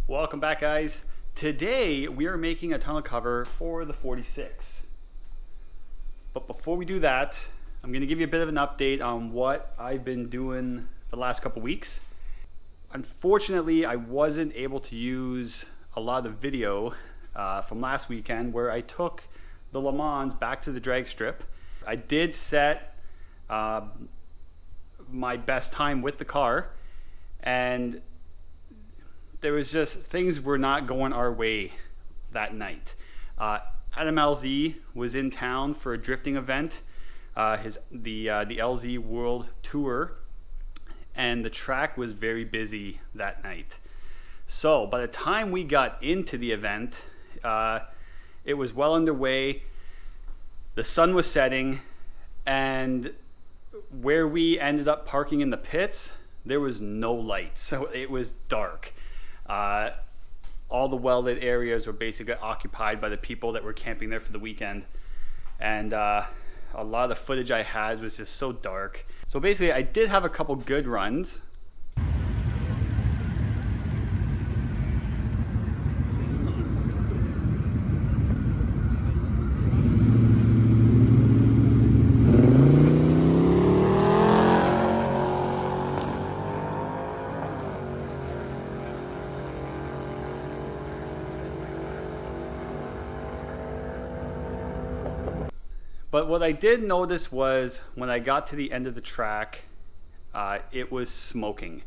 Welcome back, guys. Today we are making a tonneau cover for the 46. But before we do that, I'm going to give you a bit of an update on what I've been doing for the last couple weeks. Unfortunately, I wasn't able to use a lot of the video from last weekend where I took the LeMans back to the drag strip. I did set my best time with the car, and there was just things were not going our way that night. Adam LZ was in town for a drifting event, the LZ World Tour, and the track was very busy that night. So by the time we got into the event, it was well underway. The sun was setting, and where we ended up parking in the pits, there was no light, so it was dark. All the well-lit areas were basically occupied by the people that were camping there for the weekend, and a lot of the footage I had was just so dark. So basically I did have a couple good runs. But what I did notice was when I got to the end of the track, it was smoking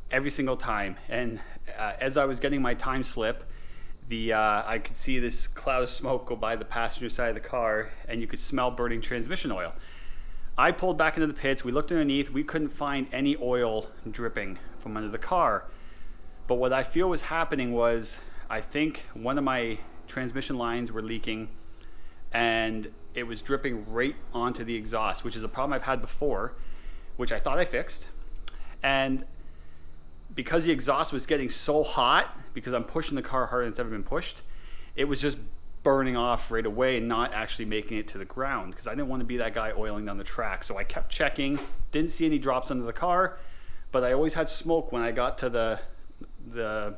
every single time. And as I was getting my time slip, I could see this cloud of smoke go by the passenger side of the car, and you could smell burning transmission oil. I pulled back into the pits. We looked underneath. We couldn't find any oil dripping from under the car. But what I feel was happening was, I think one of my transmission lines were leaking, and it was dripping right onto the exhaust, which is a problem I've had before, which I thought I fixed. And because the exhaust was getting so hot, because I'm pushing the car harder than it's ever been pushed, it was just burning off right away and not actually making it to the ground, because I didn't want to be that guy oiling down the track. So I kept checking, didn't see any drops under the car, but I always had smoke when I got to the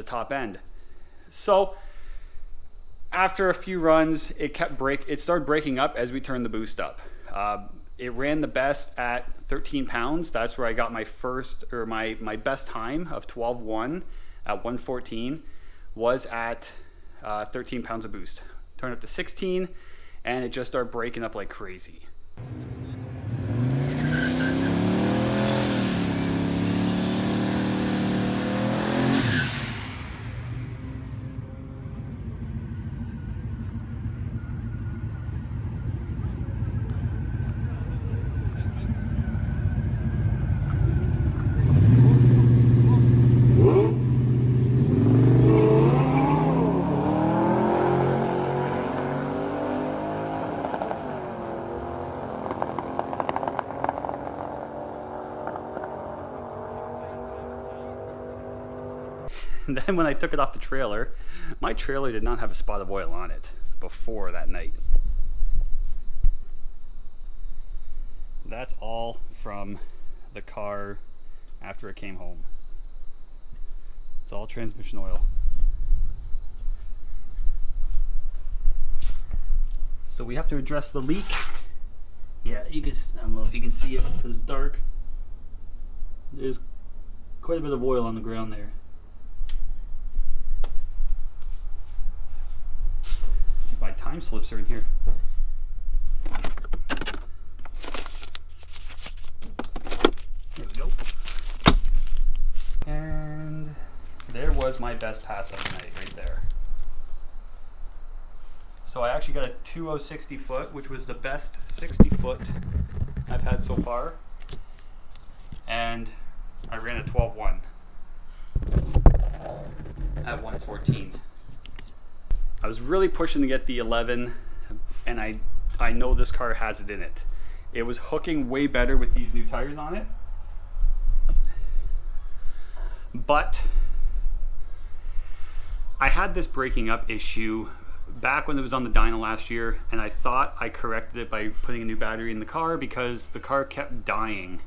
top end. So after a few runs, it started breaking up as we turned the boost up. It ran the best at 13 pounds. That's where I got my my best time of 12.1 at 114 was at 13 pounds of boost. Turned up to 16, and it just started breaking up like crazy. And then when I took it off the trailer, my trailer did not have a spot of oil on it before that night. That's all from the car after it came home. It's all transmission oil. So we have to address the leak. Yeah, I don't know if you can see it because it's dark. There's quite a bit of oil on the ground there. My time slips are in here. There we go. And there was my best pass of the night right there. So I actually got a 2.060 foot, which was the best 60 foot I've had so far. And I ran a 12.1 at 114. I was really pushing to get the 11, and I know this car has it in it. It was hooking way better with these new tires on it. But I had this breaking up issue back when it was on the dyno last year, and I thought I corrected it by putting a new battery in the car because the car kept dying.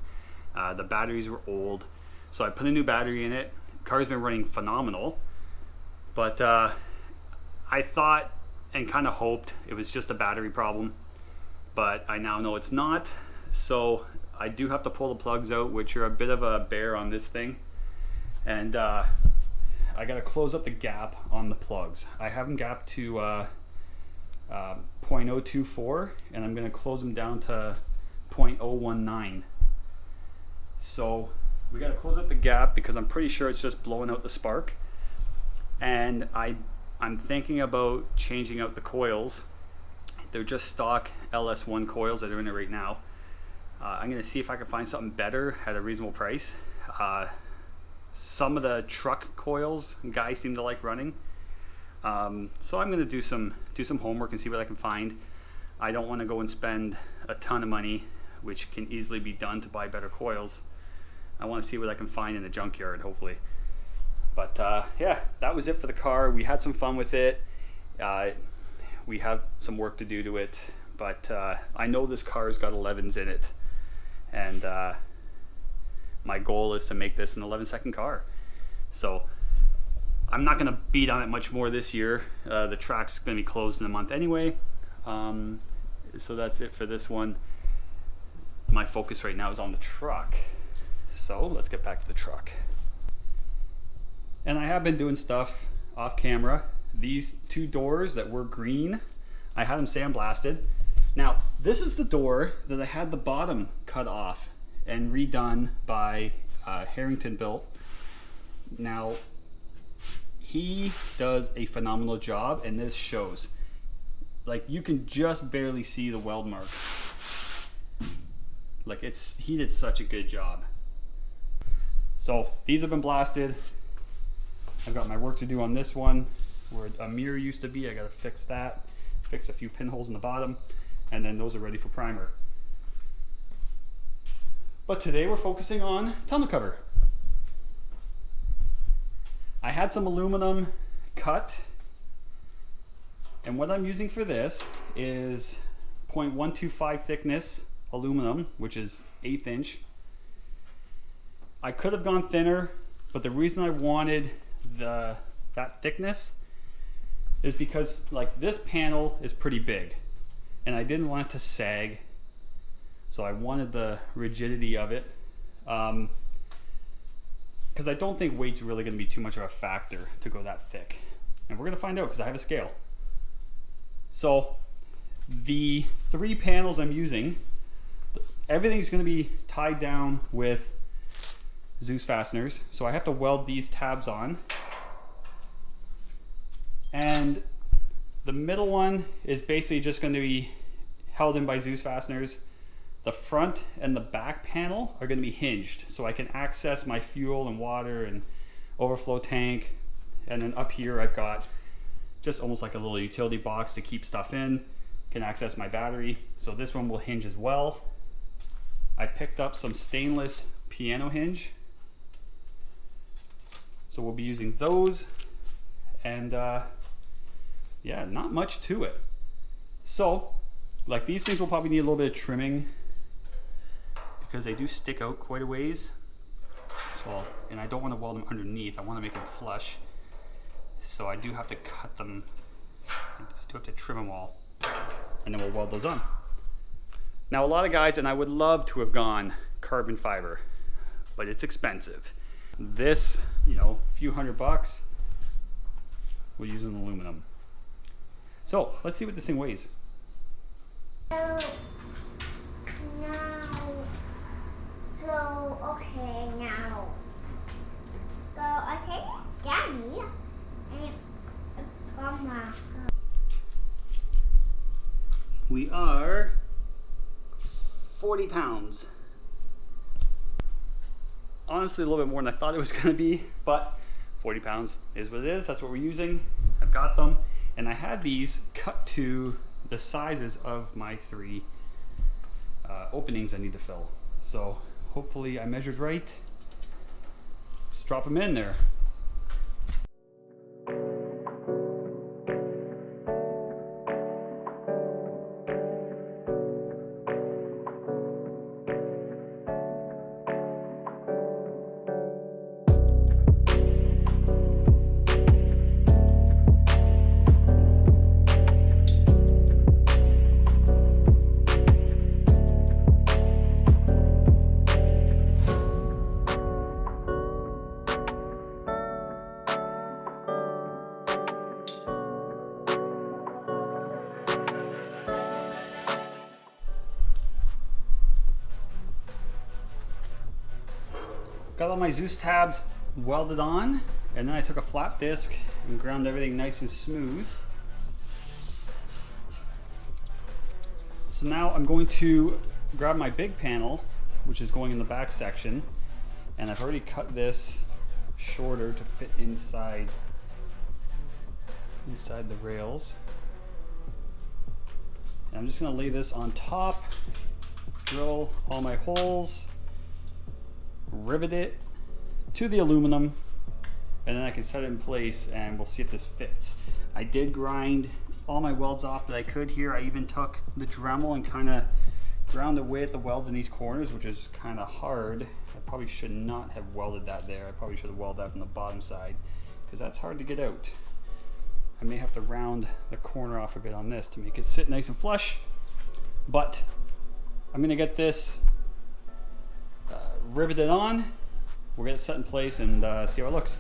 The batteries were old. So I put a new battery in it, Car's been running phenomenal, but I thought and kind of hoped it was just a battery problem, but I now know it's not. So I do have to pull the plugs out, which are a bit of a bear on this thing, and I got to close up the gap on the plugs. I have them gapped to 0.024, and I'm going to close them down to 0.019. So we got to close up the gap because I'm pretty sure it's just blowing out the spark, and I'm thinking about changing out the coils. They're just stock LS1 coils that are in it right now. I'm going to see if I can find something better at a reasonable price. Some of the truck coils guys seem to like running, so I'm going to do some homework and see what I can find. I don't want to go and spend a ton of money, which can easily be done, to buy better coils. I want to see what I can find in the junkyard, hopefully. But yeah, that was it for the car. We had some fun with it. We have some work to do to it, but I know this car's got 11s in it, and my goal is to make this an 11-second car. So I'm not going to beat on it much more this year. The track's going to be closed in a month anyway. So that's it for this one. My focus right now is on the truck. So let's get back to the truck. And I have been doing stuff off camera. These two doors that were green, I had them sandblasted. Now, this is the door that I had the bottom cut off and redone by Harrington Built. Now, he does a phenomenal job, and this shows. Like, you can just barely see the weld mark. Like, he did such a good job. So these have been blasted. I've got my work to do on this one where a mirror used to be. I got to fix that, fix a few pinholes in the bottom, and then those are ready for primer. But today we're focusing on tonneau cover. I had some aluminum cut, and what I'm using for this is 0.125 thickness aluminum, which is 1/8 inch. I could have gone thinner, but the reason I wanted that thickness is because, like, this panel is pretty big and I didn't want it to sag, so I wanted the rigidity of it, because I don't think weight's really going to be too much of a factor to go that thick, and we're going to find out because I have a scale. So the 3 panels I'm using, everything's going to be tied down with Zeus fasteners, so I have to weld these tabs on, and the middle one is basically just going to be held in by Zeus fasteners. The front and the back panel are going to be hinged, so I can access my fuel and water and overflow tank, and then up here I've got just almost like a little utility box to keep stuff in. Can access my battery, so this one will hinge as well. I picked up some stainless piano hinge, so we'll be using those, and yeah, not much to it. So, like, these things will probably need a little bit of trimming because they do stick out quite a ways. So, and I don't want to weld them underneath. I want to make them flush. So I do have to cut them. I do have to trim them all, and then we'll weld those on. Now, a lot of guys, and I would love to have gone carbon fiber, but it's expensive. This, you know, a few $100, we'll use an aluminum. So let's see what this thing weighs. No. So, okay, now. So, I take Daddy and Grandma. We are 40 pounds. Honestly, a little bit more than I thought it was going to be, but 40 pounds is what it is. That's what we're using. I've got them, and I had these cut to the sizes of my 3 openings I need to fill. So hopefully I measured right. Let's drop them in there. all my Zeus tabs welded on, and then I took a flat disc and ground everything nice and smooth. So now I'm going to grab my big panel, which is going in the back section, and I've already cut this shorter to fit inside the rails. And I'm just going to lay this on top, drill all my holes, rivet it to the aluminum, and then I can set it in place and we'll see if this fits. I did grind all my welds off that I could here. I even took the Dremel and kind of ground away at the welds in these corners, which is kind of hard. I probably should not have welded that there. I probably should have welded that from the bottom side because that's hard to get out. I may have to round the corner off a bit on this to make it sit nice and flush, but I'm gonna get this riveted on. We'll get it set in place and see how it looks.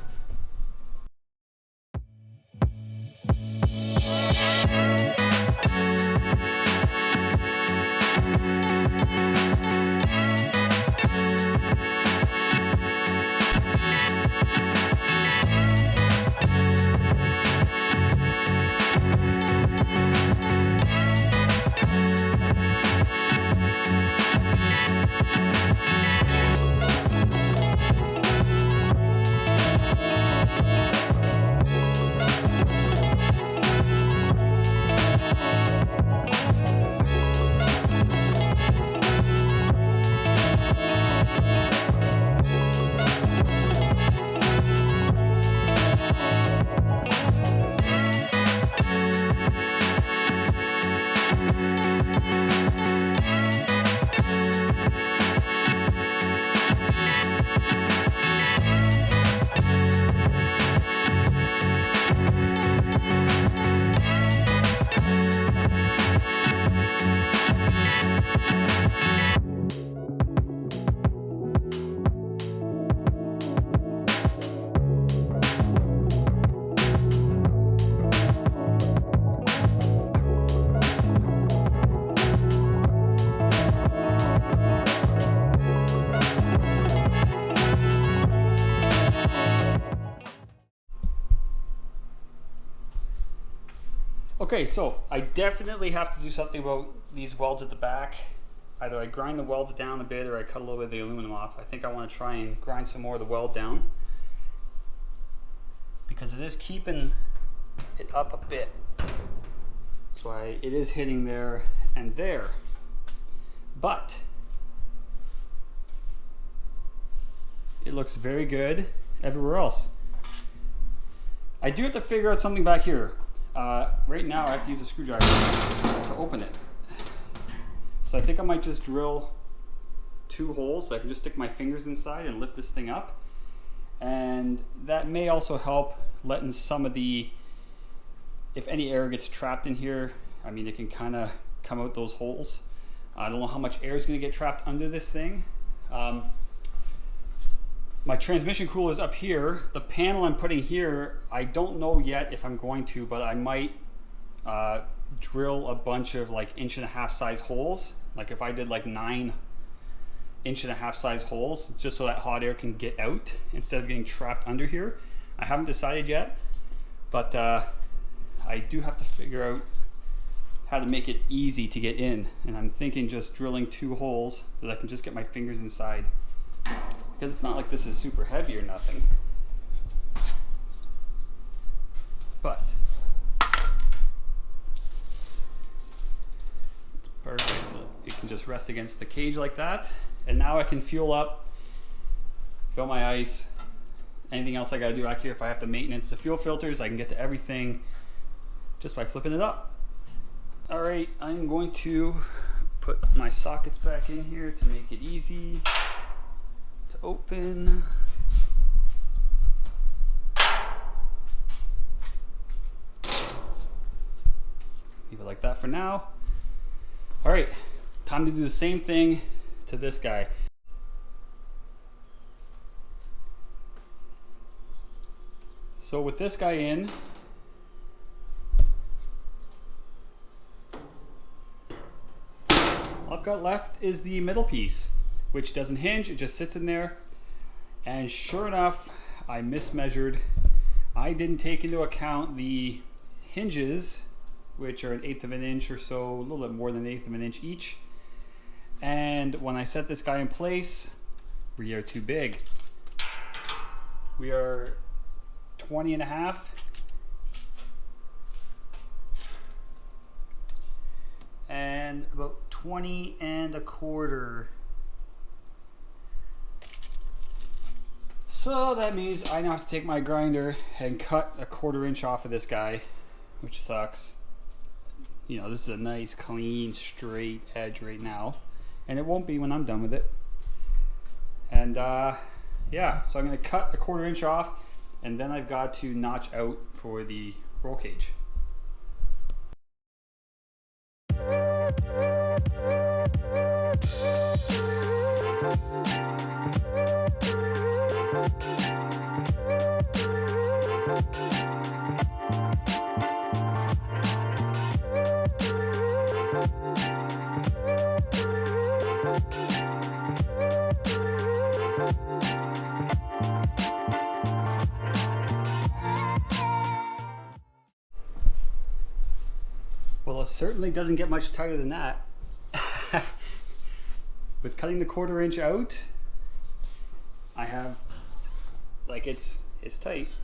Okay, so I definitely have to do something about these welds at the back. Either I grind the welds down a bit or I cut a little bit of the aluminum off. I think I want to try and grind some more of the weld down because it is keeping it up a bit. So it is hitting there and there. But it looks very good everywhere else. I do have to figure out something back here. Right now I have to use a screwdriver to open it. So I think I might just drill 2 holes so I can just stick my fingers inside and lift this thing up. And that may also help letting some of the, if any air gets trapped in here, I mean it can kind of come out those holes. I don't know how much air is going to get trapped under this thing. My transmission cooler is up here. The panel I'm putting here, I don't know yet if I'm going to, but I might drill a bunch of like 1.5 inch size holes. Like if I did like 9 1.5 inch size holes, just so that hot air can get out instead of getting trapped under here. I haven't decided yet, but I do have to figure out how to make it easy to get in. And I'm thinking just drilling 2 holes that I can just get my fingers inside. Because it's not like this is super heavy or nothing. But it's perfect. It can just rest against the cage like that. And now I can fuel up, fill my ice, anything else I gotta do back here. If I have to maintenance the fuel filters, I can get to everything just by flipping it up. All right, I'm going to put my sockets back in here to make it easy to open. Leave it like that for now. All right, time to do the same thing to this guy. So with this guy in, all I've got left is the middle piece, which doesn't hinge, it just sits in there. And sure enough, I mismeasured. I didn't take into account the hinges, which are 1/8 of an inch or so, a little bit more than 1/8 of an inch each. And when I set this guy in place, we are too big. We are 20 and a half. And about 20 and a quarter. So that means I now have to take my grinder and cut 1/4 inch off of this guy, which sucks. You know, this is a nice, clean, straight edge right now, and it won't be when I'm done with it. And yeah, so I'm gonna cut 1/4 inch off, and then I've got to notch out for the roll cage. Well, it certainly doesn't get much tighter than that. With cutting the 1/4 inch out, I have, like, it's tight.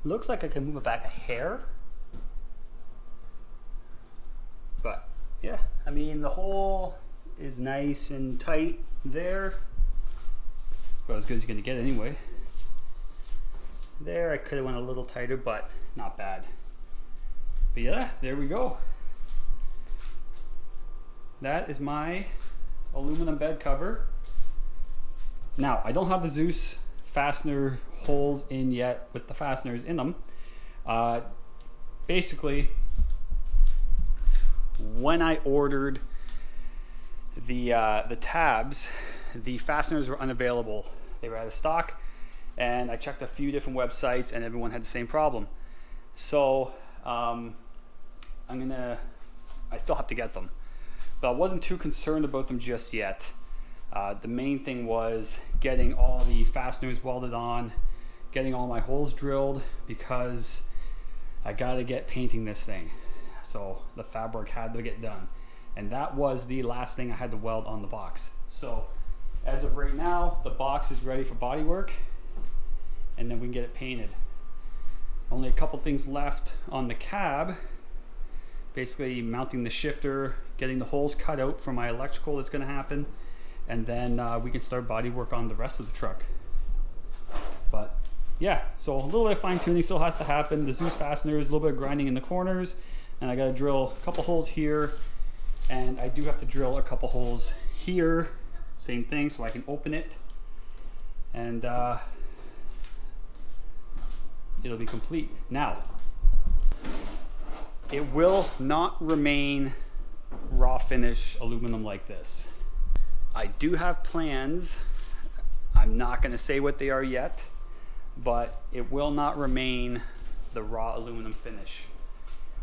Looks like I can move it back a hair. But yeah, I mean, the hole is nice and tight there. It's about as good as you're gonna get anyway. There, I could have went a little tighter, but not bad. But yeah, there we go. That is my aluminum bed cover. Now, I don't have the Zeus fastener holes in yet with the fasteners in them. Basically, when I ordered the tabs, the fasteners were unavailable. They were out of stock, and I checked a few different websites, and everyone had the same problem. So I still have to get them, but I wasn't too concerned about them just yet. The main thing was getting all the fasteners welded on, getting all my holes drilled, because I gotta get painting this thing. So the fabric had to get done, and that was the last thing I had to weld on the box. So as of right now, the box is ready for body work, and then we can get it painted. Only a couple things left on the cab. Basically mounting the shifter, getting the holes cut out for my electrical that's going to happen, and then we can start body work on the rest of the truck. But yeah, so a little bit of fine tuning still has to happen. The Zeus fasteners, a little bit of grinding in the corners, and I got to drill a couple holes here, and I do have to drill a couple holes here, same thing, so I can open it, and it'll be complete. Now, it will not remain raw finish aluminum like this. I do have plans. I'm not going to say what they are yet, but it will not remain the raw aluminum finish.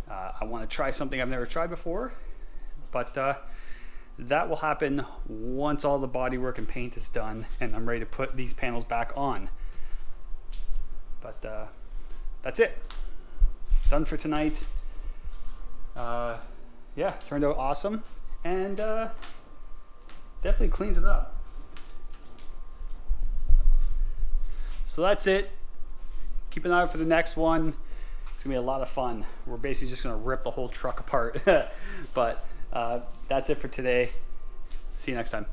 I want to try something I've never tried before, but that will happen once all the body work and paint is done and I'm ready to put these panels back on. But that's it. Done for tonight. Yeah, turned out awesome, and definitely cleans it up. So that's it. Keep an eye out for the next one. It's gonna be a lot of fun. We're basically just gonna rip the whole truck apart. But that's it for today. See you next time.